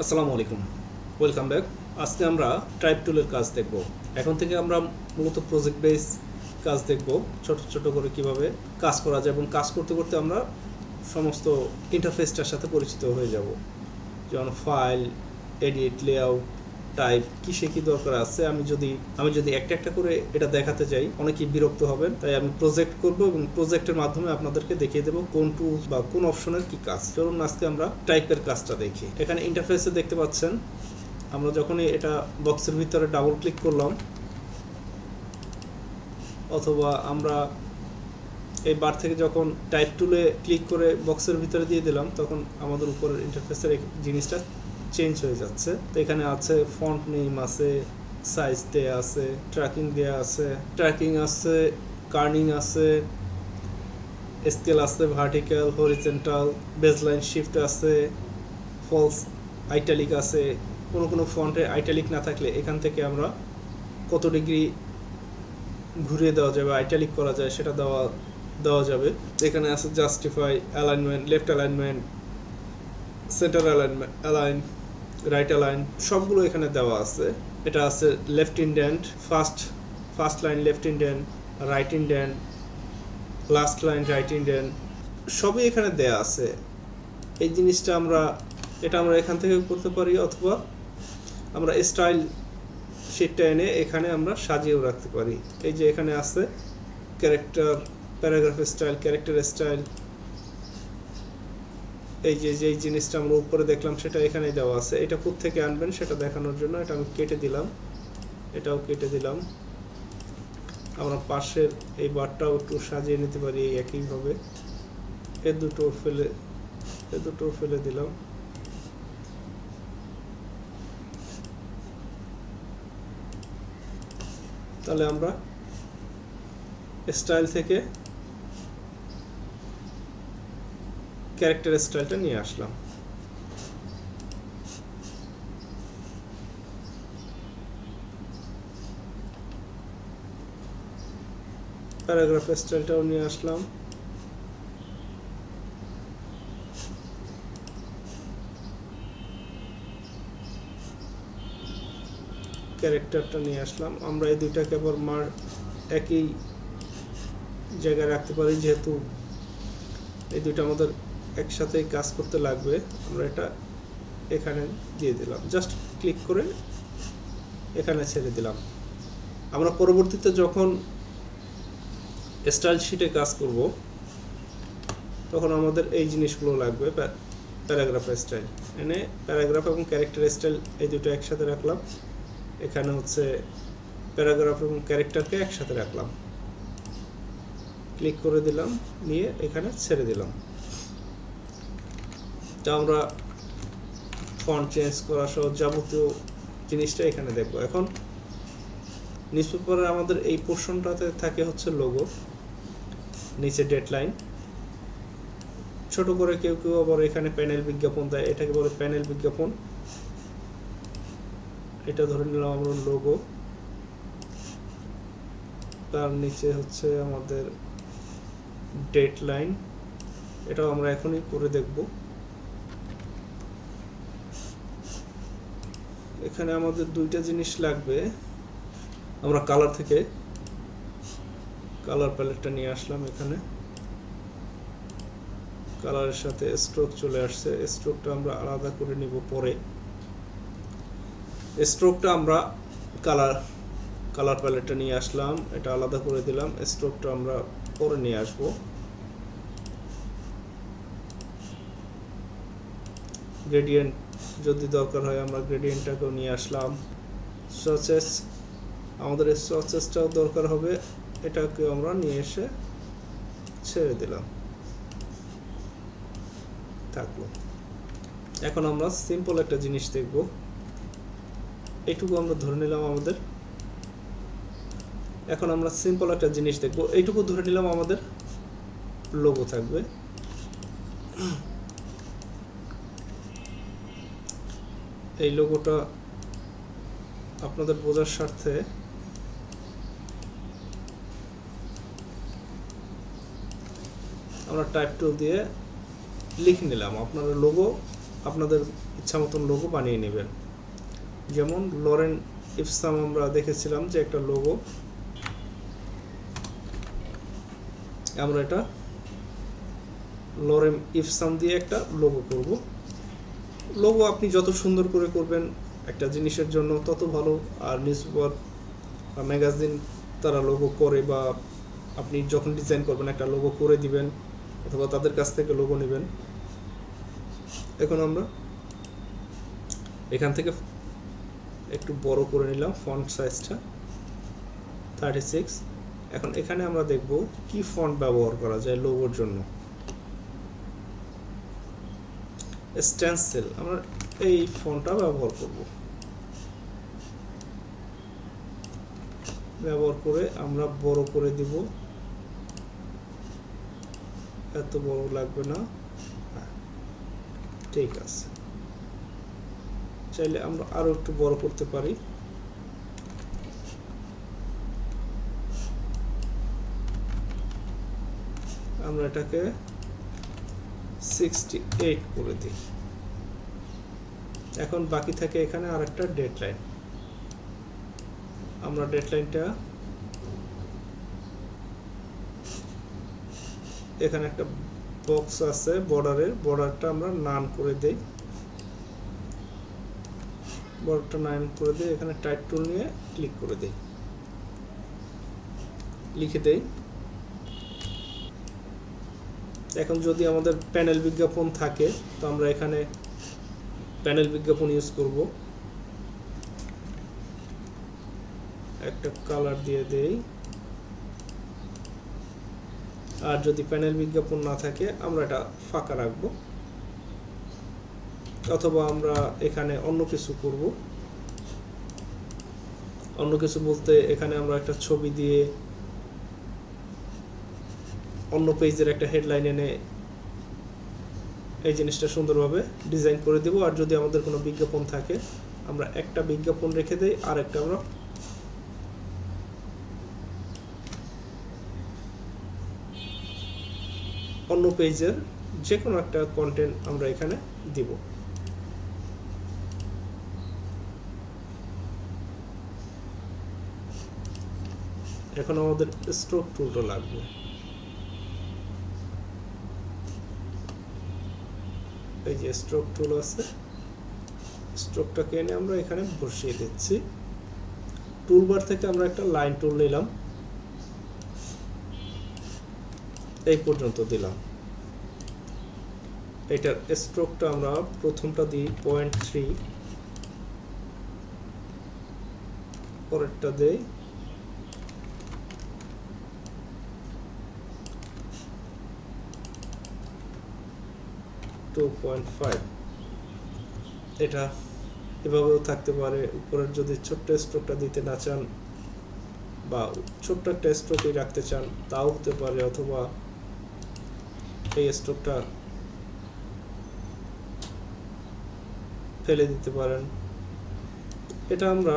আসসালামু আলাইকুম, welcome back. আজকে আমরা টাইপ টুলের কাজ দেখব। এখন থেকে আমরা মূলত প্রজেক্ট বেস কাজ দেখব, ছোট ছোট করে কিভাবে কাজ করা যায় এবং কাজ করতে করতে আমরা সমস্ত ইন্টারফেসটার সাথে পরিচিত হয়ে যাব। যেমন ফাইল, এডিট, লেআউট, টাইপ, কিসে কী দরকার আছে। আমি যদি একটা একটা করে এটা দেখাতে যাই অনেকেই বিরক্ত হবেন, তাই আমি প্রজেক্ট করব এবং প্রজেক্টের মাধ্যমে আপনাদেরকে দেখিয়ে দেবো কোন টুলস বা কোন অপশনের কি কাজ। চলুন আজকে আমরা টাইপের কাজটা দেখি। এখানে ইন্টারফেসে দেখতে পাচ্ছেন, আমরা যখনই এটা বক্সের ভিতরে ডাবল ক্লিক করলাম অথবা আমরা এই বার থেকে যখন টাইপ টুলে ক্লিক করে বক্সের ভিতরে দিয়ে দিলাম, তখন আমাদের উপরের ইন্টারফেসের জিনিসটা চেঞ্জ হয়ে যাচ্ছে। তো এখানে আছে ফন্ট নেম আছে, সাইজ দেয়া আছে, ট্র্যাকিং দেয়া আছে, কার্নিং আছে, স্কেল আছে, ভার্টিক্যাল, হরিজেন্টাল, বেজলাইন শিফট আছে, ফলস আইটালিক আছে। কোনো ফন্টে আইটালিক না থাকলে এখান থেকে আমরা কত ডিগ্রি ঘুরিয়ে দেওয়া যাবে, আইটালিক করা যায় সেটা দেওয়া যাবে। এখানে আছে justify, alignment, left alignment, centre align, right align, সবগুলো এখানে দেওয়া আছে। এটা আছে left indent, first line left indent, right indent, last line right indent, সবই এখানে দেয়া আছে। এই জিনিসটা আমরা এখান থেকে করতে পারি, অথবা আমরা স্টাইল শিটটা এনে এখানে আমরা সাজিয়েও রাখতে পারি। এই যে এখানে আছে character, paragraph style, character style. এই যে যেই জিনিসটা আমরা উপরে দেখলাম সেটা এখানে দেওয়া আছে। এটা কোত্থেকে আনবেন সেটা দেখানোর জন্য এটা আমি কেটে দিলাম, এটাও কেটে দিলাম। আমরা পাশের এই বারটাও একটু সাজিয়ে নিতে পারি একইভাবে। এ দুটো ফেলে দিলাম। তাহলে আমরা স্টাইল থেকে ক্যারেক্টার স্টাইলটা নিয়ে আসলাম। প্যারাগ্রাফ স্টাইলটাও নিয়ে আসলাম। ক্যারেক্টারটা নিয়ে আসলাম। আমরা এই দুইটাকে আবার একই জায়গায় রাখতে পারি, যেহেতু এই দুইটা আমাদের একসাথে কাজ করতে লাগবে। আমরা এটা এখানে দিয়ে দিলাম, জাস্ট ক্লিক করে এখানে ছেড়ে দিলাম। আমরা পরবর্তীতে যখন স্টাইল শিটে কাজ করব তখন আমাদের এই জিনিসগুলো লাগবে। প্যারাগ্রাফ স্টাইল এনে প্যারাগ্রাফ এবং ক্যারেক্টার স্টাইল এই দুটো একসাথে রাখলাম। এখানে হচ্ছে প্যারাগ্রাফ এবং ক্যারেক্টারকে একসাথে রাখলাম, ক্লিক করে দিলাম, নিয়ে এখানে ছেড়ে দিলাম। তা আমরা ফন্ট চেঞ্জ করা সহ যাবতীয় জিনিসটা এখানে দেখব। এখন নিউজপেপারে আমাদের এই পোর্শনটাতে থাকে হচ্ছে লোগো, নিচে ডেডলাইন, ছোট করে কেউ আবার এখানে প্যানেল বিজ্ঞাপন দেয়, এটাকে বলে প্যানেল বিজ্ঞাপন। এটা ধরে নিলাম আমরা লোগো। তার নিচে হচ্ছে আমাদের ডেডলাইন, এটাও আমরা এখনই করে দেখব। এখানে আমাদের দুইটা জিনিস লাগবে। আমরা কালার থেকে কালার প্যালেটটা নিয়ে আসলাম। এখানে কালারের সাথে স্ট্রোক চলে আসছে, স্ট্রোকটা আমরা আলাদা করে নিব পরে। স্ট্রোকটা আমরা কালার প্যালেটটা নিয়ে আসলাম, এটা আলাদা করে দিলাম। স্ট্রোকটা আমরা পরে নিয়ে আসব। গ্রেডিয়েন্ট যদি দরকার হয় আমরা গ্রেডিয়েন্টটাকেও নিয়ে আসলাম। সচেস, আমাদের এই সচেসটাও দরকার হবে, এটাকে আমরা নিয়ে এসে ছেড়ে দিলাম, থাকলো। এখন আমরা সিম্পল একটা জিনিস দেখব। এইটুকু আমরা ধরে নিলাম আমাদের। এখন আমরা সিম্পল একটা জিনিস দেখব। এইটুকু ধরে নিলাম আমাদের লোগো থাকবে। এই লোগোটা আপনাদের বোঝার স্বার্থে আমরা টাইপ টুল দিয়ে লিখে নিলাম। আপনারা লোগো আপনাদের ইচ্ছা মতন লোগো বানিয়ে নেবেন। যেমন লরেন ইফসাম আমরা দেখেছিলাম যে একটা লোগো, আমরা এটা লরেন ইফসাম দিয়ে একটা লোগো করব। লোগো আপনি যত সুন্দর করে করবেন একটা জিনিসের জন্য তত ভালো। আর নিউজপেপার বা ম্যাগাজিন তারা লোগো করে, বা আপনি যখন ডিজাইন করবেন একটা লোগো করে দিবেন অথবা তাদের কাছ থেকে লোগো নেবেন। এখন আমরা এখান থেকে একটু বড় করে নিলাম ফন্ট সাইজটা 36। এখন এখানে আমরা দেখব কি ফন্ট ব্যবহার করা যায় লোগোর জন্য। স্টেনসিল, আমরা এই ফন্টটা ব্যবহার করব। ব্যবহার করে আমরা বড় করে দিব, এত বড় লাগবে না, ঠিক আছে। চাইলে আমরা আরো একটু বড় করতে পারি। আমরা এটাকে 68 করে দিই। এখন বাকি থাকে এখানে আরেকটা ডেডলাইন। আমরা ডেডলাইনটা এখানে একটা বক্স আছে বর্ডারটা আমরা নান করে দেই। বর্ডারটা নান করে দেই, এখানে টাইপ টুল নিয়ে ক্লিক করে দেই, লিখে দেই। এখন যদি আমাদের প্যানেল বিজ্ঞাপন থাকে তো আমরা এখানে প্যানেল বিজ্ঞাপন ইউজ করব। একটা কালার দিয়ে দেই। আর যদি প্যানেল বিজ্ঞাপন না থাকে আমরা এটা ফাঁকা রাখব, অথবা আমরা এখানে অন্য কিছু করব। অন্য কিছু বলতে এখানে আমরা একটা ছবি দিয়ে অন্য পেজের একটা হেডলাইন এনে এই জিনিসটা সুন্দরভাবে ডিজাইন করে দেব। আর যদি আমাদের কোনো বিজ্ঞাপন থাকে আমরা একটা বিজ্ঞাপন রেখে দেই, আর একটা আমরা অন্য পেজের যে কোনো একটা কন্টেন্ট আমরা এখানে দিব। এখন আমাদের স্ট্রোক টুলটা লাগবে। এই যে স্ট্রোক টুল আছে, স্ট্রোকটাকে এনে আমরা এখানে বসিয়ে দিচ্ছি। টুলবার থেকে আমরা একটা লাইন টুল নিলাম, এই পর্যন্ত দিলাম। এটার স্ট্রোকটা আমরা প্রথমটা দিই 0.3, পরেরটা দেই 2.5। এটা এভাবেও থাকতে পারে। উপরের যদি ছোট্ট স্ট্রোকটা দিতে না চান বা ছোট্ট একটা স্ট্রোকই রাখতে চান তাও হতে পারে, অথবা এই স্ট্রোকটা ফেলে দিতে পারেন। এটা আমরা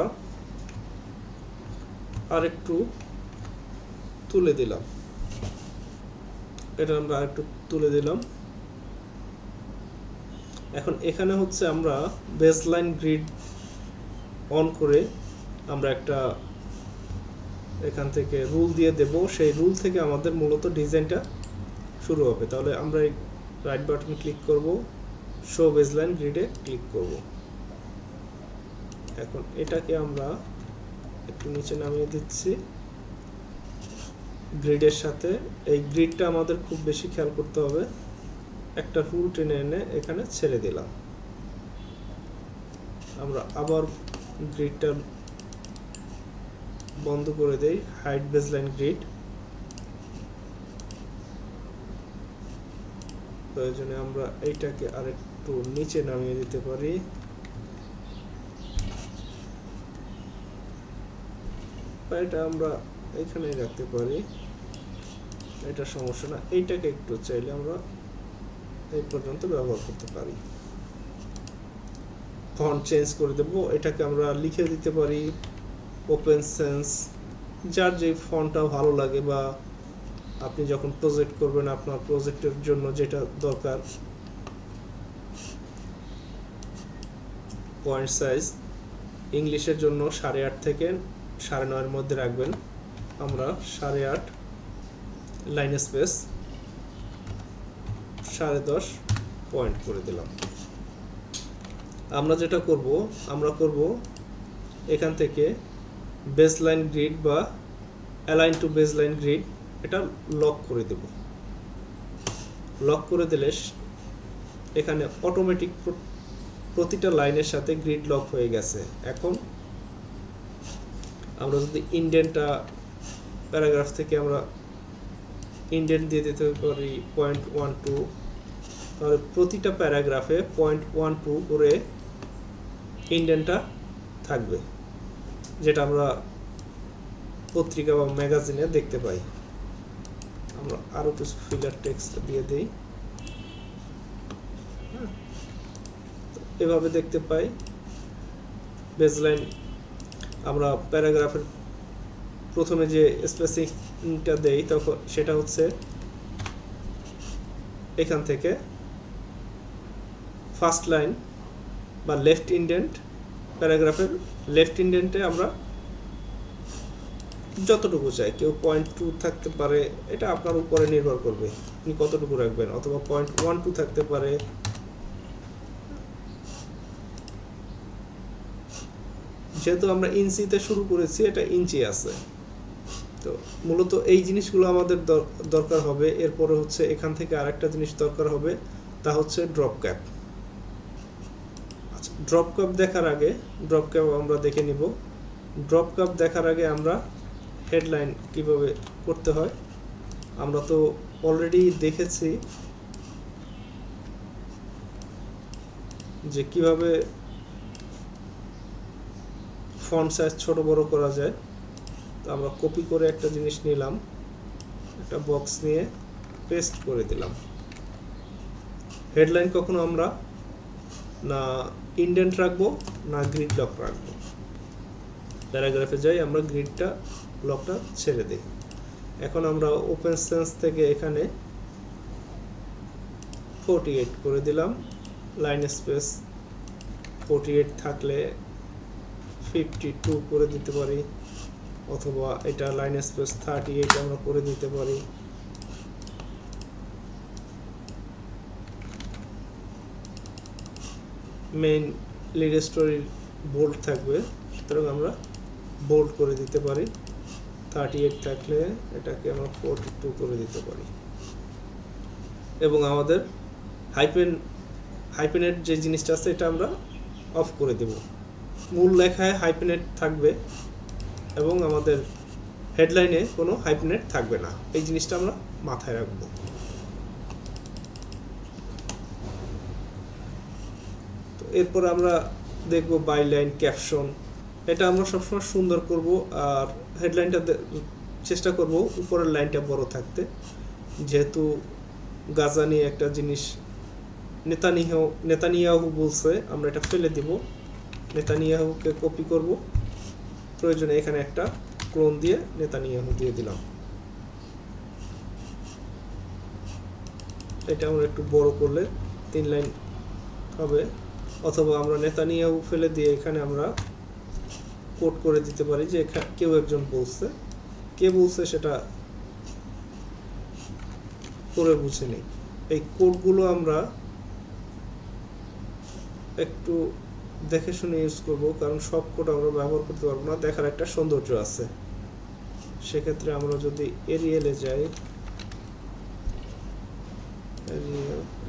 আরেকটু তুলে দিলাম, এখন এখানে হচ্ছে আমরা বেসলাইন গ্রিড অন করে আমরা একটা এখান থেকে রুল দিয়ে দেব। সেই রুল থেকে আমাদের মূলত ডিজাইনটা শুরু হবে। তাহলে আমরা এই রাইট বাটন ক্লিক করব, শো বেসলাইন গ্রিডে ক্লিক করব। এখন এটাকে আমরা একটু নিচে নামিয়ে দিচ্ছি গ্রিডের সাথে। এই গ্রিডটা আমাদের খুব বেশি খেয়াল করতে হবে। একটা রুল টেনে এনে এখানে ছেড়ে দিলাম। আমরা আবার গ্রিডটা বন্ধ করে দেই, হাইড বেসলাইন গ্রিড। প্রয়োজনে আমরা এইটাকে আরেকটু নিচে নামিয়ে দিতে পারি। এটা আমরা এখানেই রাখতে পারি, এটা সমস্যা না। এইটাকে একটু চাইলে আমরা এই পর্যন্ত ব্যবহার করতে পারি। ফন্ট চেঞ্জ করে দেব, এটাকে আমরা লিখে দিতে পারি ওপেন সেন্স, যার যে ফন্টটা ভালো লাগে বা আপনি যখন প্রজেক্ট করবেন আপনার প্রজেক্টের জন্য যেটা দরকার পয়েন্ট সাইজ ইংলিশের জন্য 8.5 থেকে 9.5 এর মধ্যে রাখবেন। আমরা 8.5 লাইন স্পেস 10.5 পয়েন্ট করে দিলাম। আমরা যেটা করব, আমরা করব এখান থেকে বেসলাইন গ্রিড বা অ্যালাইন টু বেসলাইন গ্রিড এটা লক করে দেব। লক করে দিলে এখানে অটোমেটিক প্রতিটা লাইনের সাথে গ্রিড লক হয়ে গেছে। এখন আমরা যদি ইন্ডেন্টটা প্যারাগ্রাফ থেকে আমরা ইন্ডেন্ট দিয়ে দিতে পারি 0.12, তাহলে প্রতিটা প্যারাগ্রাফে 0.12 করে ইন্ডেন্টটা থাকবে, যেটা আমরা পত্রিকা বা ম্যাগাজিনে দেখতে পাই। আমরা আরো কিছু ফিলার টেক্সট দিয়ে দেই, এভাবে দেখতে পাই। বেসলাইন আমরা প্যারাগ্রাফের প্রথমে যে স্পেসিংটা দেই তখন সেটা হচ্ছে এখান থেকে ফার্স্ট লাইন বা লেফট ইন্ডেন্ট, প্যারাগ্রাফের লেফট ইন্ডেন্টে আমরা যতটুকু চাই, কেউ 0.2 থাকতে পারে, এটা আপনার উপরে নির্ভর করবে আপনি কতটুকু রাখবেন, অথবা 0.12 থাকতে পারে। যেহেতু আমরা ইঞ্চিতে শুরু করেছি, এটা ইঞ্চি আছে, তো মূলত এই জিনিসগুলো আমাদের দরকার হবে। এরপরে হচ্ছে এখান থেকে আরেকটা জিনিস দরকার হবে, তা হচ্ছে ড্রপ ক্যাপ। আচ্ছা, ড্রপ ক্যাপ দেখার আগে ড্রপ ক্যাপ আমরা দেখে নিব। ড্রপ ক্যাপ দেখার আগে আমরা হেডলাইন কিভাবে করতে হয় আমরা তো অলরেডি দেখেছি যে কিভাবে ফন্ট সাইজ ছোট বড় করা যায়। তো আমরা কপি করে একটা জিনিস নিলাম, একটা বক্স নিয়ে পেস্ট করে দিলাম। হেডলাইন কখনো আমরা না ইন্ডেন্ট রাখবো না গ্রিড লক রাখবো। প্যারাগ্রাফে যাই, আমরা গ্রিডটা লকটা ছেড়ে দিই। এখন আমরা ওপেন সেন্স থেকে এখানে 48 করে দিলাম। লাইন স্পেস 48 থাকলে 52 করে দিতে পারি, অথবা এটা লাইন স্পেস 38 আমরা করে দিতে পারি। মেইন লিড স্টোরি বোল্ড থাকবে, সুতরাং আমরা বোল্ড করে দিতে পারি। 38 থাকলে এটাকে আমরা 42 করে দিতে পারি। এবং আমাদের হাইপেনেট যে জিনিসটা আছে এটা আমরা অফ করে দেব। মূল লেখায় হাইপেনেট থাকবে এবং আমাদের হেডলাইনে কোনো হাইপেনেট থাকবে না, এই জিনিসটা আমরা মাথায় রাখবো। তো এরপর আমরা দেখব বাইলাইন, ক্যাপশন। এটা আমরা সবসময় সুন্দর করব, আর হেডলাইনটা চেষ্টা করব উপরের লাইনটা বড় থাকতে। যেহেতু গাজা নিয়ে একটা জিনিস নেতানিয়াহু বলছে, আমরা এটা ফেলে দিব। নেতানিয়াহুকে কপি করব, প্রয়োজনে এখানে একটা ক্লোন দিয়ে নেতানিয়াহু দিয়ে দিলাম। এটা আমরা একটু বড় করলে 3 লাইন হবে, অথবা আমরা নেতানিয়াহু ফেলে দিয়ে এখানে আমরা কোড করে দিতে পারি যে কেউ একজন বলছে, কে বলছে সেটা করে বুঝে নেই। এই কোডগুলো আমরা একটু দেখে শুনে ইউজ করব, কারণ সব কোড আমরা ব্যবহার করতে পারবো না, দেখার একটা সৌন্দর্য আছে। সেক্ষেত্রে আমরা যদি এরিয়ালে যাই,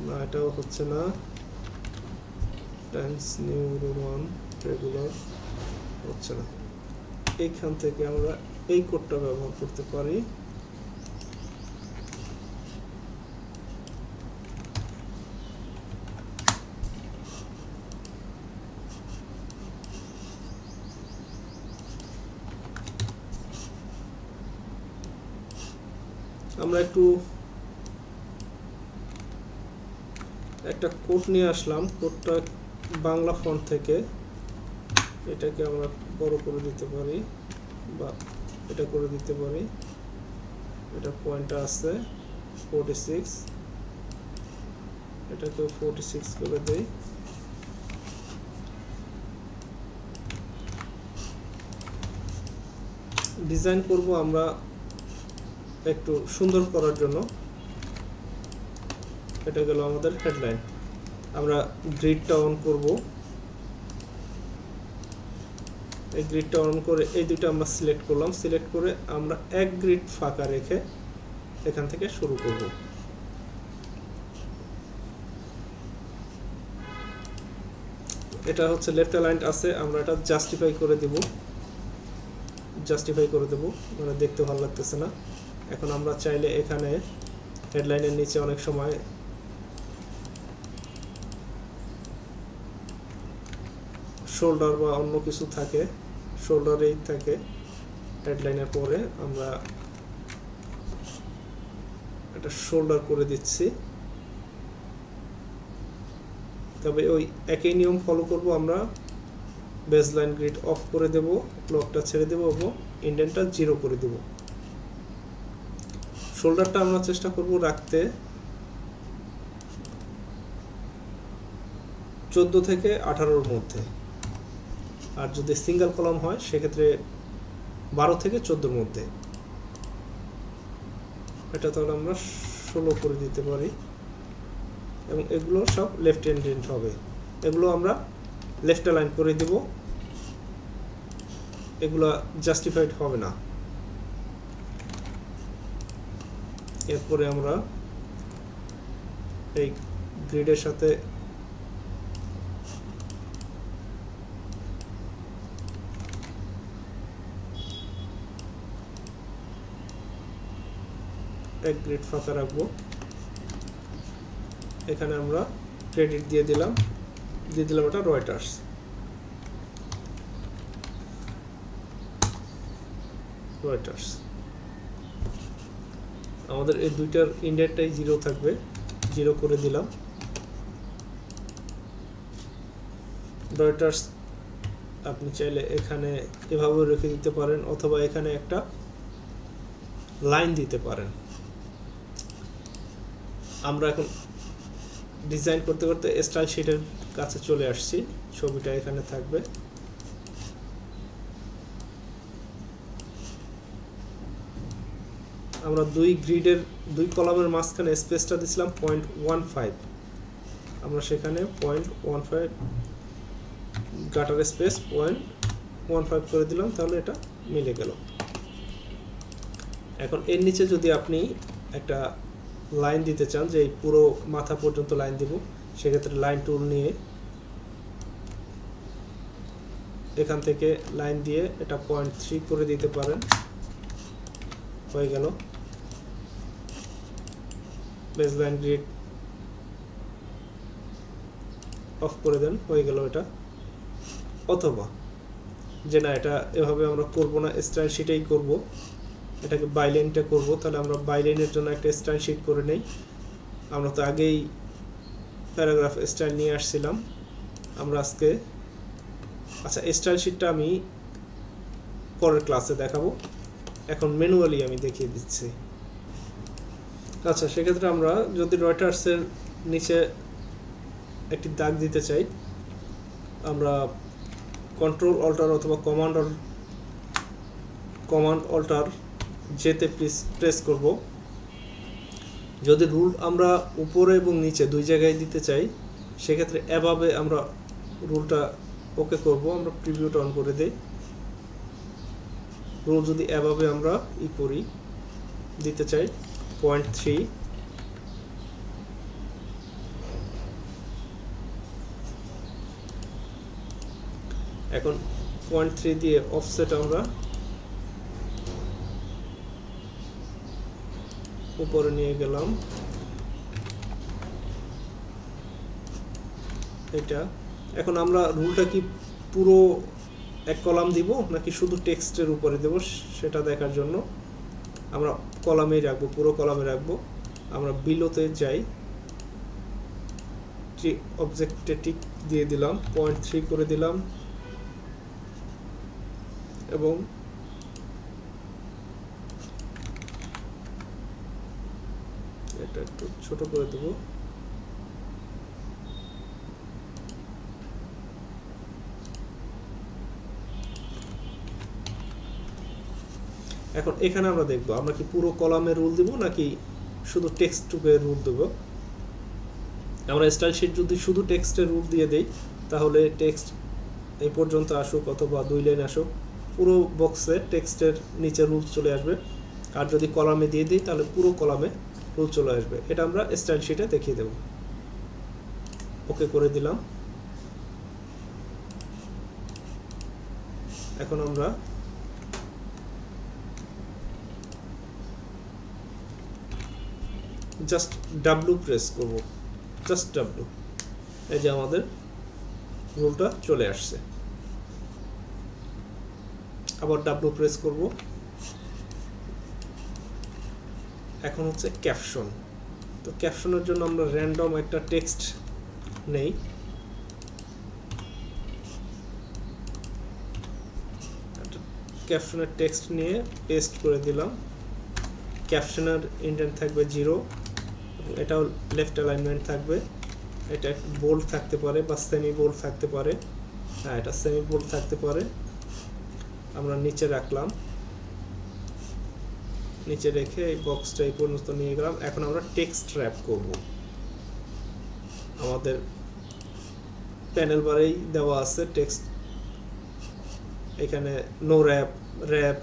না এটাও হচ্ছে না, টাইমস নিউ রোমান রেগুলার হচ্ছে না, এইখান থেকে আমরা এই কোডটা ব্যবহার করতে পারি। আমরা একটা কোড নিয়ে আসলাম, কোডটা বাংলা ফন্ট থেকে, এটাকে আমরা বড় করে দিতে পারি বা এটা করে দিতে পারি। এটা পয়েন্টটা আছে 46, এটাকে 46 করে দেই। ডিজাইন করব আমরা একটু সুন্দর করার জন্য। এটা গেল আমাদের হেডলাইন। আমরা গ্রিডটা অন করব। এই গ্রিডটা অন করে এই দুটো আমরা সিলেক্ট করলাম। সিলেক্ট করে আমরা এক গ্রিড ফাঁকা রেখে এখান থেকে শুরু করব। এটা হচ্ছে লেফট অ্যালাইন্ড আছে, আমরা এটা জাস্টিফাই করে দেব। মানে দেখতে ভালো লাগতেছে না। এখন আমরা চাইলে এখানে হেডলাইনের নিচে অনেক সময় শোল্ডার বা অন্য কিছু থাকে, শোল্ডারেই থাকে হেডলাইনের পরে, আমরা এটা শোল্ডার করে দিচ্ছি। তবে ওই একই নিয়ম ফলো করব, আমরা বেসলাইন গ্রিড অফ করে দেব, ব্লকটা ছেড়ে দেব এবং ইন্ডেন্টটা 0 করে দেব। শোল্ডারটা আমরা চেষ্টা করব রাখতে 14 থেকে 18-র মধ্যে, আর যদি সিঙ্গেল কলাম হয় সেক্ষেত্রে 12 থেকে 14-র মধ্যে। এটা তাহলে আমরা 16 করে দিতে পারি এবং এগুলো সব লেফট ইন্ডেন্ট হবে। এগুলো আমরা লেফট অ্যালাইন করে দেব, এগুলো জাস্টিফাইড হবে না। এরপরে আমরা এই গ্রিডের সাথে এক গ্রিড ফাঁকা রাখবো। এখানে আমরা ক্রেডিট দিয়ে দিলাম এটা রয়টার্স। আমাদের এই দুইটার ইন্ডেন্টটাই 0 থাকবে, 0 করে দিলাম। রয়টার্স আপনি চাইলে এখানে এভাবে রেখে দিতে পারেন অথবা এখানে একটা লাইন দিতে পারেন। আমরা এখন ডিজাইন করতে করতে স্টাইল শিটের কাছে চলে আসছি, ছবিটা এখানে থাকবে। আমরা দুই কলামের মাঝখানে স্পেসটা দিছিলাম 0.15, আমরা সেখানে 0.15 গাটার স্পেস 0.15 করে দিলাম, তাহলে এটা মিলে গেল। এখন এর নিচে যদি আপনি একটা লাইন দিতে চান যে এই পুরো মাথা পর্যন্ত লাইন দিব, সেক্ষেত্রে লাইন টুল নিয়ে এখান থেকে লাইন দিয়ে এটা 0.3 করে দিতে পারেন, হয়ে গেল। বেসলাইন গ্রিড অফ করে দেন, হয়ে গেল এটা। অথবা যে না এটা এভাবে আমরা করব না, স্টাইল শিটেই করব, এটাকে বাইলাইনটা করব, তাহলে আমরা বাইলাইনের জন্য একটা স্টাইল শিট করে নেই। আমরা তো আগেই প্যারাগ্রাফ স্টাইল নিয়ে আসছিলাম, আমরা আজকে আচ্ছা স্টাইল শিটটা আমি পরের ক্লাসে দেখাবো, এখন ম্যানুয়ালি আমি দেখিয়ে দিচ্ছি। আচ্ছা, সেক্ষেত্রে আমরা যদি রয়টার্সের নিচে একটি দাগ দিতে চাই, আমরা কন্ট্রোল অল্টার অথবা কমান্ড অল্টার যেতে প্রেস করব। যদি রুল আমরা উপরে এবং নিচে দুই জায়গায় দিতে চাই, সেক্ষেত্রে এভাবে আমরা রুলটা ওকে করব। আমরা প্রিভিউটা অন করে দেই। রুল যদি এভাবে আমরা করি, দিতে চাই 0.3, এখন 0.3 দিয়ে অফসেট আমরা উপরে নিয়ে গেলাম। এটা এখন আমরা রুলটা কি পুরো এক কলাম দিব নাকি শুধু টেক্সটের উপরে দেব, সেটা দেখার জন্য আমরা কলামেই রাখবো, পুরো কলামে রাখবো। আমরা বিলোতে যাই, অবজেক্টে টিক দিয়ে দিলাম, 0.3 করে দিলাম এবং এটা একটু ছোট করে দেব। এখন এখানে আমরা দেখব আমরা কি পুরো কলামে রুল দিব নাকি শুধু টেক্সট টুকে রুল দেব। আমরা স্টাইল শিট যদি শুধু টেক্সটের রুল দিয়ে দেই তাহলে টেক্সট এই পর্যন্ত আসুক অথবা 2 লাইন আসুক, পুরো বক্সে টেক্সটের নিচে রুল চলে আসবে। আর যদি কলামে দিয়ে দিই তাহলে পুরো কলামে রুল চলে আসবে। এটা আমরা স্টাইল শিটে দেখিয়ে দেব। ওকে করে দিলাম। এখন আমরা জাস্ট ডাব্লু প্রেস করব, জাস্ট ডাব্লু, এই যে আমাদের রুলটা চলে আসছে। আবার ডাব্লু প্রেস করব। এখন হচ্ছে ক্যাপশন। তো ক্যাপশনের জন্য আমরা র্যান্ডম একটা টেক্সট নেই, ক্যাপশনের টেক্সট নিয়ে পেস্ট করে দিলাম। ক্যাপশনের ইন্ডেন্ট থাকবে 0, এটাও লেফট অ্যালাইনমেন্ট থাকবে। এটা একটু বোল্ড থাকতে পারে বা সেমি বোল্ড থাকতে পারে। হ্যাঁ, এটা সেমি বোল্ড থাকতে পারে। আমরা নিচে রাখলাম, নিচে রেখে এই বক্সটা এই পর্যন্ত নিয়ে গেলাম। এখন আমরা টেক্সট র্যাপ করব। আমাদের প্যানেল বারেই দেওয়া আছে টেক্সট, এখানে no wrap, wrap,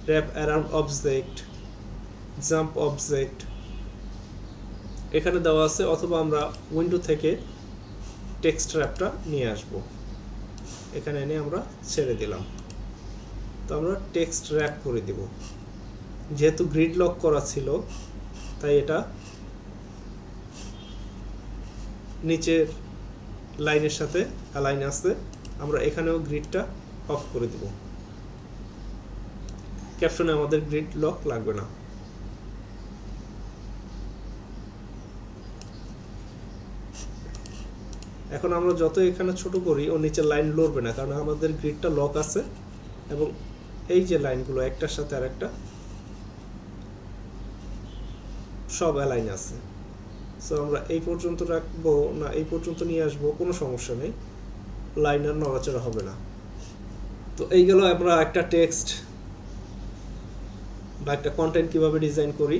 wrap around object, jump object এখানে দেওয়া আছে, অথবা আমরা উইন্ডো থেকে টেক্সট র্যাপটা নিয়ে আসব। এখানে এনে আমরা ছেড়ে দিলাম। তো আমরা টেক্সট র্যাপ করে দিব। যেহেতু গ্রিড লক করা ছিল তাই এটা নিচের লাইনের সাথে অ্যালাইন আছে। আমরা এখানেও গ্রিডটা অফ করে দিব। ক্যাপশনে আমাদের গ্রিড লক লাগবে না। এখন আমরা যত এখানে ছোট করি ও নিচের লাইন লড়বে না, কারণ আমাদের গ্রিডটা লক আছে এবং এই যে লাইনগুলো একটার সাথে আরেকটা সব অ্যালাইন আছে। সো আমরা এই পর্যন্ত রাখবো না এই পর্যন্ত নিয়ে আসবো, কোনো সমস্যা নেই, লাইন আর নড়াচড়া হবে না। তো এই গেল আমরা একটা টেক্সট বা একটা কন্টেন্ট কিভাবে ডিজাইন করি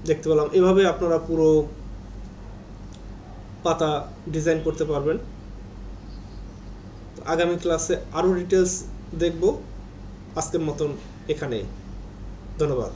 দেখতে পেলাম। এভাবে আপনারা পুরো পাতা ডিজাইন করতে পারবেন। আগামী ক্লাসে আরো ডিটেলস দেখব। আজকের মতন এখানেই, ধন্যবাদ।